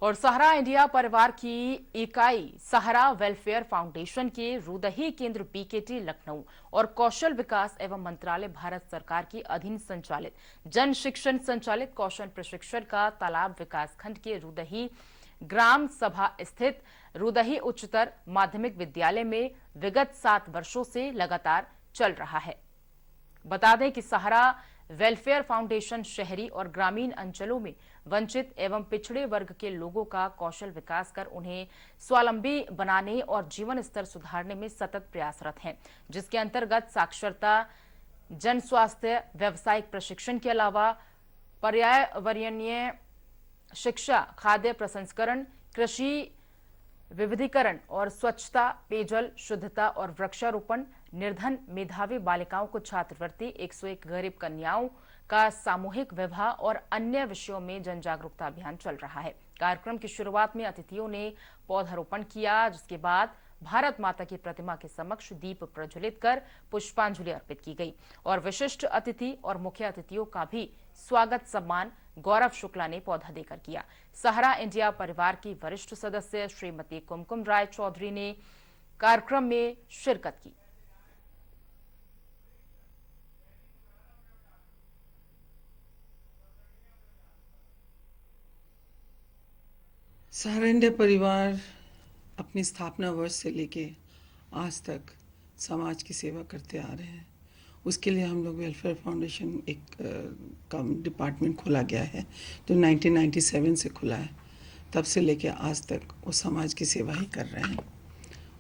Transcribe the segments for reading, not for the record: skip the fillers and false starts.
और सहारा इंडिया परिवार की इकाई सहारा वेलफेयर फाउंडेशन के रूदही केंद्र पीकेटी लखनऊ और कौशल विकास एवं मंत्रालय भारत सरकार के अधीन संचालित जन शिक्षण संचालित कौशल प्रशिक्षण का तालाब विकास खंड के रूदही ग्राम सभा स्थित रूदही उच्चतर माध्यमिक विद्यालय में विगत 7 वर्षों से लगातार चल रहा है। बता दें कि सहारा वेलफेयर फाउंडेशन शहरी और ग्रामीण अंचलों में वंचित एवं पिछड़े वर्ग के लोगों का कौशल विकास कर उन्हें स्वावलंबी बनाने और जीवन स्तर सुधारने में सतत प्रयासरत है, जिसके अंतर्गत साक्षरता, जन स्वास्थ्य, व्यावसायिक प्रशिक्षण के अलावा पर्यावरणीय शिक्षा, खाद्य प्रसंस्करण, कृषि विविधीकरण और स्वच्छता, पेयजल शुद्धता और वृक्षारोपण, निर्धन मेधावी बालिकाओं को छात्रवृत्ति, 101 गरीब कन्याओं का सामूहिक विवाह और अन्य विषयों में जन जागरूकता अभियान चल रहा है। कार्यक्रम की शुरुआत में अतिथियों ने पौधारोपण किया, जिसके बाद भारत माता की प्रतिमा के समक्ष दीप प्रज्वलित कर पुष्पांजलि अर्पित की गई और विशिष्ट अतिथि और मुख्य अतिथियों का भी स्वागत सम्मान गौरव शुक्ला ने पौधा देकर किया। सहारा इंडिया परिवार की वरिष्ठ सदस्य श्रीमती कुमकुम राय चौधरी ने कार्यक्रम में शिरकत की। सहारा इंडिया परिवार अपनी स्थापना वर्ष से लेके आज तक समाज की सेवा करते आ रहे हैं। उसके लिए हम लोग वेलफेयर फाउंडेशन एक कम डिपार्टमेंट खोला गया है जो 1997 से खुला है। तब से लेके आज तक वो समाज की सेवा ही कर रहे हैं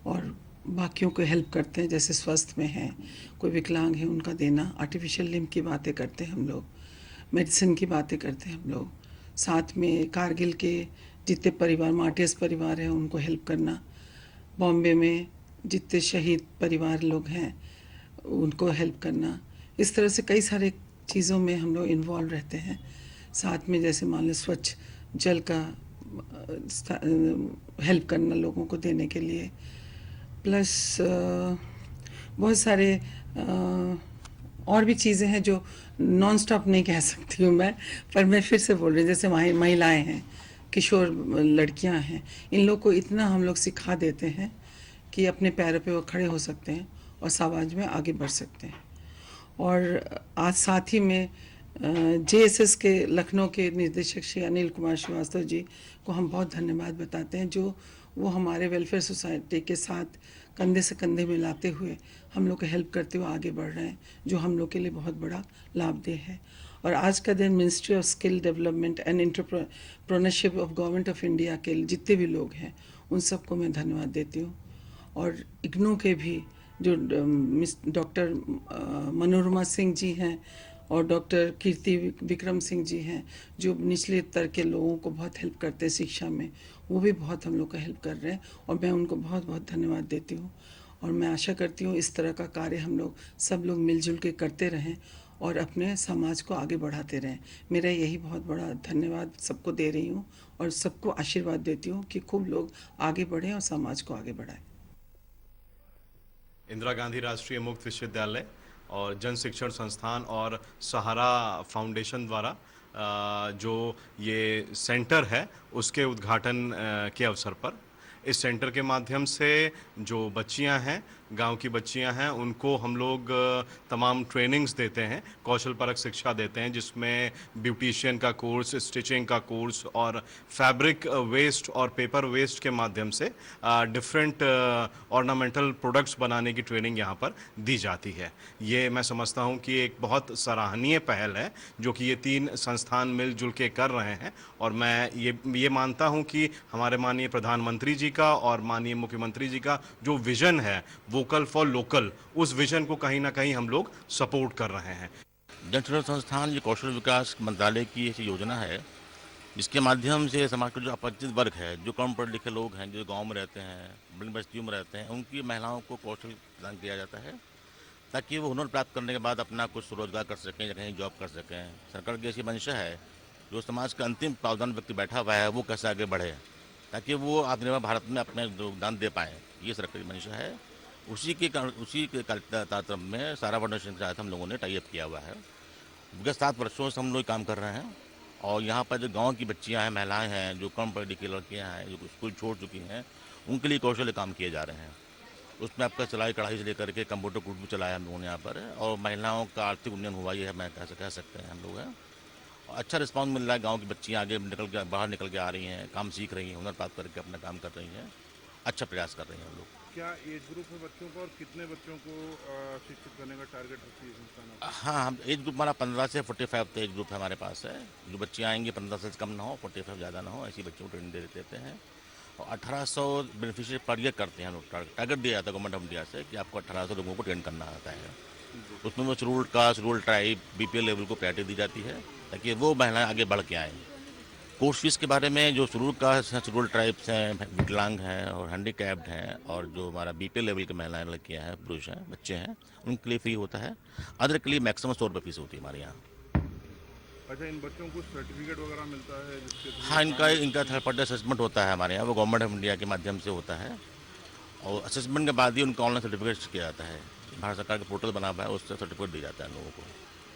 और बाकियों को हेल्प करते हैं। जैसे स्वस्थ में हैं, कोई विकलांग है, उनका देना, आर्टिफिशियल लिम्ब की बातें करते हैं हम लोग, मेडिसिन की बातें करते हैं हम लोग। साथ में कारगिल के जितने परिवार, मार्टियर्स परिवार हैं, उनको हेल्प करना। बॉम्बे में जितने शहीद परिवार लोग हैं उनको हेल्प करना। इस तरह से कई सारे चीज़ों में हम लोग इन्वॉल्व रहते हैं। साथ में जैसे मान लो स्वच्छ जल का हेल्प करना लोगों को देने के लिए, प्लस बहुत सारे और भी चीज़ें हैं जो नॉन स्टॉप नहीं कह सकती हूँ मैं, पर मैं फिर से बोल रही हूँ। जैसे महिलाएं हैं, किशोर लड़कियां हैं, इन लोग को इतना हम लोग सिखा देते हैं कि अपने पैरों पे वो खड़े हो सकते हैं और समाज में आगे बढ़ सकते हैं। और आज साथ ही में जेएसएस के लखनऊ के निदेशक श्री अनिल कुमार श्रीवास्तव जी को हम बहुत धन्यवाद बताते हैं, जो वो हमारे वेलफेयर सोसाइटी के साथ कंधे से कंधे मिलाते हुए हम लोग को हेल्प करते हुए आगे बढ़ रहे हैं, जो हम लोग के लिए बहुत बड़ा लाभदेय है। और आज का दिन ministry of skill development and entrepreneurship of government of India के जितने भी लोग हैं उन सबको मैं धन्यवाद देती हूँ। और इग्नू के भी जो डॉक्टर मनोरमा सिंह जी हैं और डॉक्टर कीर्ति विक्रम सिंह जी हैं, जो निचले स्तर के लोगों को बहुत हेल्प करते हैं शिक्षा में, वो भी बहुत हम लोग का हेल्प कर रहे हैं और मैं उनको बहुत बहुत धन्यवाद देती हूँ। और मैं आशा करती हूँ इस तरह का कार्य हम लोग सब लोग मिलजुल के करते रहें और अपने समाज को आगे बढ़ाते रहें। मेरा यही बहुत बड़ा धन्यवाद सबको दे रही हूँ और सबको आशीर्वाद देती हूँ कि खूब लोग आगे बढ़ें और समाज को आगे बढ़ाएं। इंदिरा गांधी राष्ट्रीय मुक्त विश्वविद्यालय और जन शिक्षण संस्थान और सहारा फाउंडेशन द्वारा जो ये सेंटर है उसके उद्घाटन के अवसर पर इस सेंटर के माध्यम से जो बच्चियां हैं, गांव की बच्चियां हैं, उनको हम लोग तमाम ट्रेनिंग्स देते हैं, कौशल परक शिक्षा देते हैं, जिसमें ब्यूटिशियन का कोर्स, स्टिचिंग का कोर्स और फैब्रिक वेस्ट और पेपर वेस्ट के माध्यम से डिफरेंट ऑर्नामेंटल प्रोडक्ट्स बनाने की ट्रेनिंग यहाँ पर दी जाती है। ये मैं समझता हूँ कि एक बहुत सराहनीय पहल है जो कि ये 3 संस्थान मिलजुल के कर रहे हैं और मैं ये मानता हूँ कि हमारे माननीय प्रधानमंत्री जी का और माननीय मुख्यमंत्री जी का जो विजन है वोकल फॉर लोकल, उस विजन को कहीं ना कहीं हम लोग सपोर्ट कर रहे हैं। जन शिक्षण संस्थान ये कौशल विकास मंत्रालय की ऐसी योजना है जिसके माध्यम से समाज के जो अपरिचित वर्ग है, जो कम पढ़े लिखे लोग हैं, जो गांव में रहते हैं, बड़ी बस्तियों में रहते हैं, उनकी महिलाओं को कौशल प्रदान किया जाता है ताकि वो हुनर प्राप्त करने के बाद अपना कुछ रोजगार कर सकें या कहीं जॉब कर सकें। सरकार की ऐसी मंशा है जो समाज का अंतिम प्रावधान व्यक्ति बैठा हुआ है वो कैसे आगे बढ़े ताकि वो आत्मनिर्भर भारत में अपने योगदान दे पाएँ, ये सरकारी मंशा है। उसी के तारतम्य में सहारा फाउंडेशन के साथ हम लोगों ने टाई अप किया हुआ है। विगत 7 वर्षों से हम लोग काम कर रहे हैं और यहाँ पर जो गांव की बच्चियां हैं, महिलाएं हैं, जो कम पढ़ी लिखी लड़कियां हैं, जो स्कूल छोड़ चुकी हैं, उनके लिए कौशल काम किए जा रहे हैं। उसमें आपका सिलाई कढ़ाई से लेकर के कंप्यूटर कोर्स भी चलाया हम लोगों ने यहाँ पर, और महिलाओं का आर्थिक उन्नयन हुआ, ये मैं कह सकते हैं हम लोग हैं। और अच्छा रिस्पॉन्स मिल रहा है, गांव की बच्चियाँ आगे निकल के बाहर निकल के आ रही हैं, काम सीख रही हैं, हुनर प्राप्त करके अपना काम कर रही हैं, अच्छा प्रयास कर रही हैं हम लोग। क्या एज ग्रुप है बच्चों का और कितने बच्चों को शिक्षित करने का टारगेट रखती है संस्थान आपकी? हाँ, हम एज ग्रुप हमारा 15 से 45 तक एज ग्रुप हमारे पास है। जो बच्चियाँ आएंगी 15 से कम ना हो, 45 ज़्यादा ना हो, ऐसी बच्चों को ट्रेनिंग दे देते हैं। और 1800 बेनिफिशियरी पर ईयर करते हैं हम लोग, टारगेट दिया जाता है गवर्नमेंट ऑफ इंडिया से कि आपको 1800 लोगों को ट्रेन करना आता है। उसमें वो scheduled caste, scheduled tribe, BPL level को प्रायोरिटी दी जाती है ताकि वो महिलाएं आगे बढ़ के आएँ। कोर्स फीस के बारे में जो शेड्यूल्ड कास्ट हैं, शेड्यूल्ड ट्राइब्स हैं, विकलांग हैं और हैंडीकैप्ड हैं, और जो हमारा बीपीएल लेवल के महिलाएं, लड़कियां हैं, पुरुष हैं, बच्चे हैं, उनके लिए फ्री होता है। अदर के लिए मैक्सिमम 100 रुपये फीस होती है हमारे यहाँ। अच्छा, इन बच्चों को सर्टिफिकेट वगैरह मिलता है जिसके थ्रू हाँ, इनका थर्ड पार्टी असेसमेंट होता है हमारे यहाँ, वो गवर्नमेंट ऑफ इंडिया के माध्यम से होता है, और असेसमेंट के बाद ही उनका ऑनलाइन सर्टिफिकेट किया जाता है। भारत सरकार का पोर्टल बना हुआ है, उससे सर्टिफिकेट दिया जाता है लोगों को।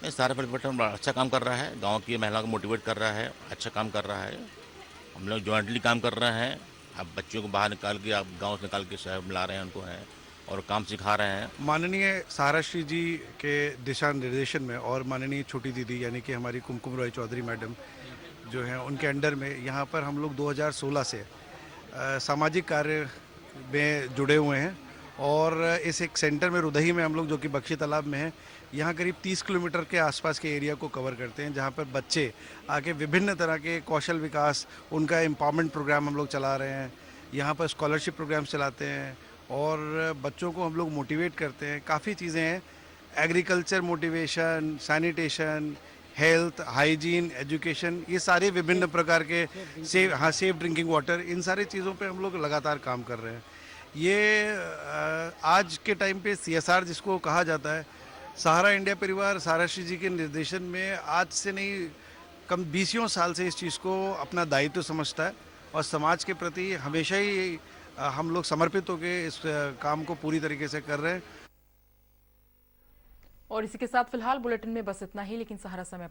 नहीं, सारे परिवर्तन अच्छा काम कर रहा है, गाँव की महिलाओं को मोटिवेट कर रहा है, अच्छा काम कर रहा है। हम लोग जॉइंटली काम कर रहे हैं। अब बच्चों को बाहर निकाल के, आप गांव से निकाल के शहर में ला रहे हैं उनको, हैं और काम सिखा रहे हैं। माननीय सहाराश्री जी के दिशा निर्देशन में और माननीय छोटी दीदी यानी कि हमारी कुमकुम रॉय चौधरी मैडम जो हैं, उनके अंडर में यहाँ पर हम लोग 2016 से सामाजिक कार्य में जुड़े हुए हैं। और इस एक सेंटर में रुदही में हम लोग, जो कि बख्शी तालाब में है, यहाँ करीब 30 किलोमीटर के आसपास के एरिया को कवर करते हैं, जहाँ पर बच्चे आके विभिन्न तरह के कौशल विकास, उनका एम्पावरमेंट प्रोग्राम हम लोग चला रहे हैं। यहाँ पर स्कॉलरशिप प्रोग्राम चलाते हैं और बच्चों को हम लोग मोटिवेट करते हैं। काफ़ी चीज़ें हैं, agriculture motivation, sanitation, health, hygiene, education, ये सारे विभिन्न प्रकार के सेफ ड्रिंकिंग वाटर, इन सारी चीज़ों पे हम लोग लगातार काम कर रहे हैं। ये आज के टाइम पे CSR जिसको कहा जाता है, सहारा इंडिया परिवार सहाराश्री जी के निर्देशन में आज से नहीं कम 20 साल से इस चीज़ को अपना दायित्व समझता है और समाज के प्रति हमेशा ही हम लोग समर्पित होकर इस काम को पूरी तरीके से कर रहे हैं। और इसी के साथ फिलहाल बुलेटिन में बस इतना ही, लेकिन सहारा समय